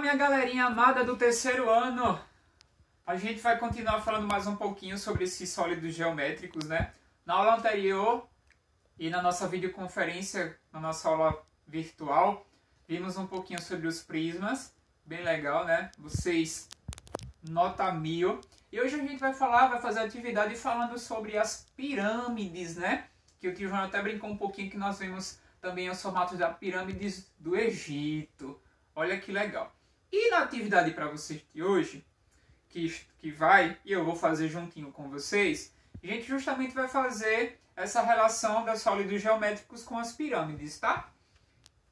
minha galerinha amada do terceiro ano! A gente vai continuar falando mais um pouquinho sobre esses sólidos geométricos, né? Na aula anterior e na nossa videoconferência, na nossa aula virtual, vimos um pouquinho sobre os prismas, bem legal, né? Vocês, nota 1000. E hoje a gente vai fazer atividade falando sobre as pirâmides, né? Que o tio João até brincou um pouquinho que nós vimos também os formatos das pirâmides do Egito. Olha que legal. E na atividade para vocês de hoje, que vai, e eu vou fazer juntinho com vocês, a gente justamente vai fazer essa relação dos sólidos geométricos com as pirâmides, tá?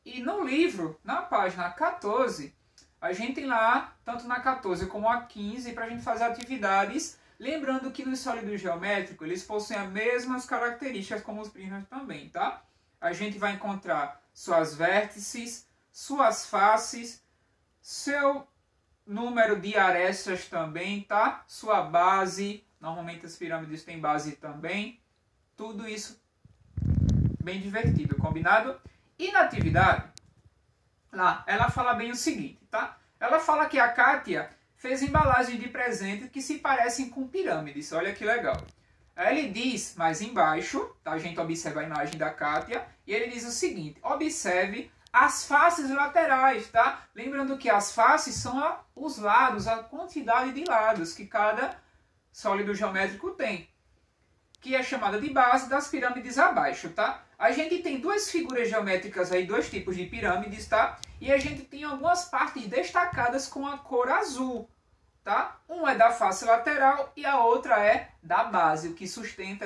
E no livro, na página 14, a gente tem lá, tanto na 14 como a 15, para a gente fazer atividades, lembrando que nos sólidos geométricos, eles possuem as mesmas características como os prismas também, tá? A gente vai encontrar suas vértices, suas faces, seu número de arestas também, tá? Sua base, normalmente as pirâmides têm base também. Tudo isso bem divertido, combinado? E na atividade, lá, ela fala bem o seguinte, tá? Ela fala que a Kátia fez embalagens de presente que se parecem com pirâmides. Olha que legal. Aí ele diz, mais embaixo, tá? A gente observa a imagem da Kátia, e ele diz o seguinte, observe as faces laterais, tá? Lembrando que as faces são os lados, a quantidade de lados que cada sólido geométrico tem, que é chamada de base das pirâmides abaixo, tá? A gente tem duas figuras geométricas aí, dois tipos de pirâmides, tá? E a gente tem algumas partes destacadas com a cor azul, tá? Uma é da face lateral e a outra é da base, o que sustenta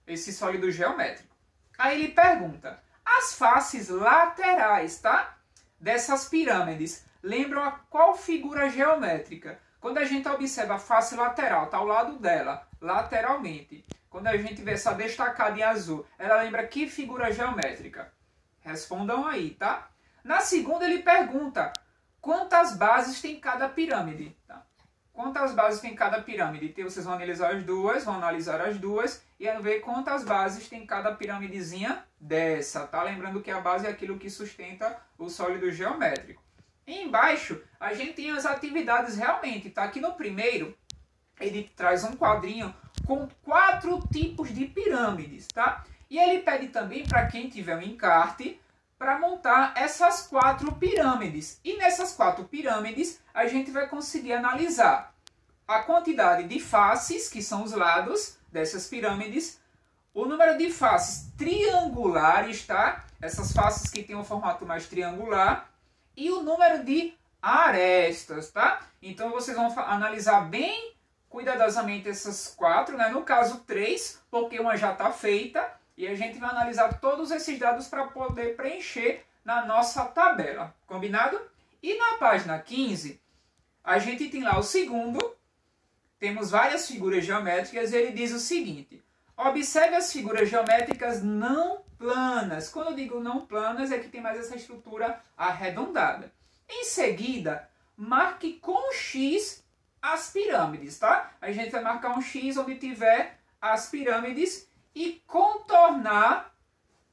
esse sólido geométrico. Aí ele pergunta, as faces laterais, tá? Dessas pirâmides lembram a qual figura geométrica? Quando a gente observa a face lateral, tá ao lado dela, lateralmente. Quando a gente vê essa destacada em azul, ela lembra que figura geométrica? Respondam aí, tá? Na segunda ele pergunta, quantas bases tem cada pirâmide? Tá? Quantas bases tem cada pirâmide? Então, vocês vão analisar as duas e ver quantas bases tem cada piramidezinha dessa, tá? Lembrando que a base é aquilo que sustenta o sólido geométrico. E embaixo, a gente tem as atividades realmente, tá? Aqui no primeiro, ele traz um quadrinho com 4 tipos de pirâmides, tá? E ele pede também para quem tiver um encarte para montar essas 4 pirâmides. E nessas 4 pirâmides, a gente vai conseguir analisar a quantidade de faces, que são os lados dessas pirâmides, o número de faces triangulares, tá? Essas faces que têm um formato mais triangular, e o número de arestas, tá? Então vocês vão analisar bem cuidadosamente essas 4, né? No caso 3, porque uma já está feita, e a gente vai analisar todos esses dados para poder preencher na nossa tabela, combinado? E na página 15, a gente tem lá o segundo, temos várias figuras geométricas, e ele diz o seguinte, observe as figuras geométricas não planas. Quando eu digo não planas, é que tem mais essa estrutura arredondada. Em seguida, marque com X as pirâmides, tá? A gente vai marcar um X onde tiver as pirâmides e contornar,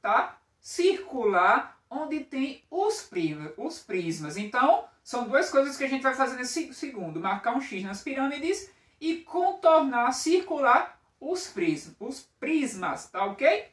tá? Circular onde tem os prismas. Então, são duas coisas que a gente vai fazer nesse segundo. Marcar um X nas pirâmides e contornar, circular os prismas, tá ok?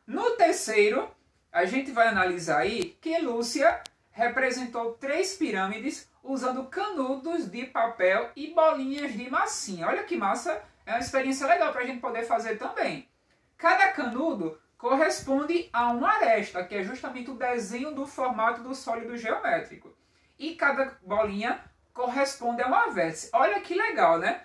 No terceiro, a gente vai analisar aí que Lúcia representou 3 pirâmides usando canudos de papel e bolinhas de massinha. Olha que massa, é uma experiência legal para a gente poder fazer também. Cada canudo corresponde a uma aresta, que é justamente o desenho do formato do sólido geométrico. E cada bolinha corresponde a uma vértice. Olha que legal, né?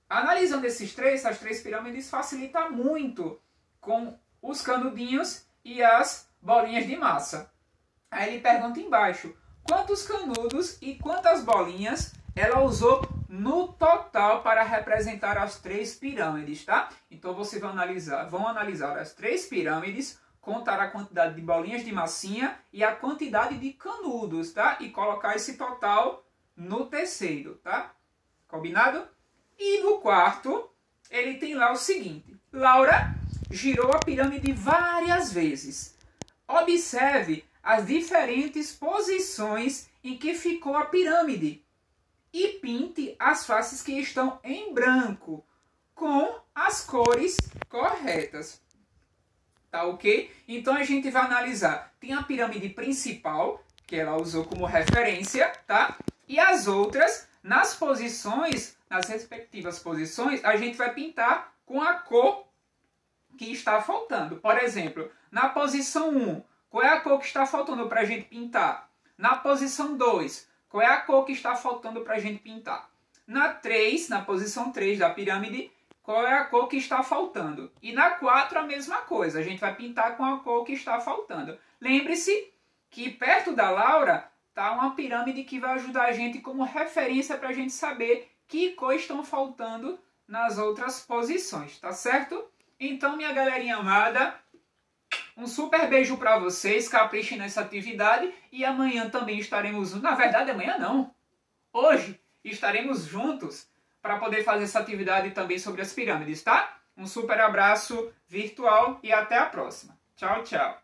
Analisando essas 3 pirâmides facilita muito com os canudinhos e as bolinhas de massa. Aí ele pergunta embaixo, quantos canudos e quantas bolinhas ela usou no total para representar as 3 pirâmides, tá? Então vocês vão analisar as 3 pirâmides, contar a quantidade de bolinhas de massinha e a quantidade de canudos, tá? E colocar esse total no terceiro, tá? Combinado? E no quarto, ele tem lá o seguinte, Laura girou a pirâmide várias vezes. Observe as diferentes posições em que ficou a pirâmide. E pinte as faces que estão em branco com as cores corretas. Tá ok? Então a gente vai analisar. Tem a pirâmide principal, que ela usou como referência, tá? E as outras, nas posições, nas respectivas posições, a gente vai pintar com a cor que está faltando. Por exemplo, na posição 1, qual é a cor que está faltando para a gente pintar? Na posição 2, qual é a cor que está faltando para a gente pintar? Na 3, na posição 3 da pirâmide, qual é a cor que está faltando? E na 4, a mesma coisa. A gente vai pintar com a cor que está faltando. Lembre-se que perto da Laura está uma pirâmide que vai ajudar a gente como referência para a gente saber que cor estão faltando nas outras posições, tá certo? Então, minha galerinha amada, um super beijo para vocês, caprichem nessa atividade e amanhã também estaremos, na verdade amanhã não, hoje estaremos juntos para poder fazer essa atividade também sobre as pirâmides, tá? Um super abraço virtual e até a próxima. Tchau, tchau.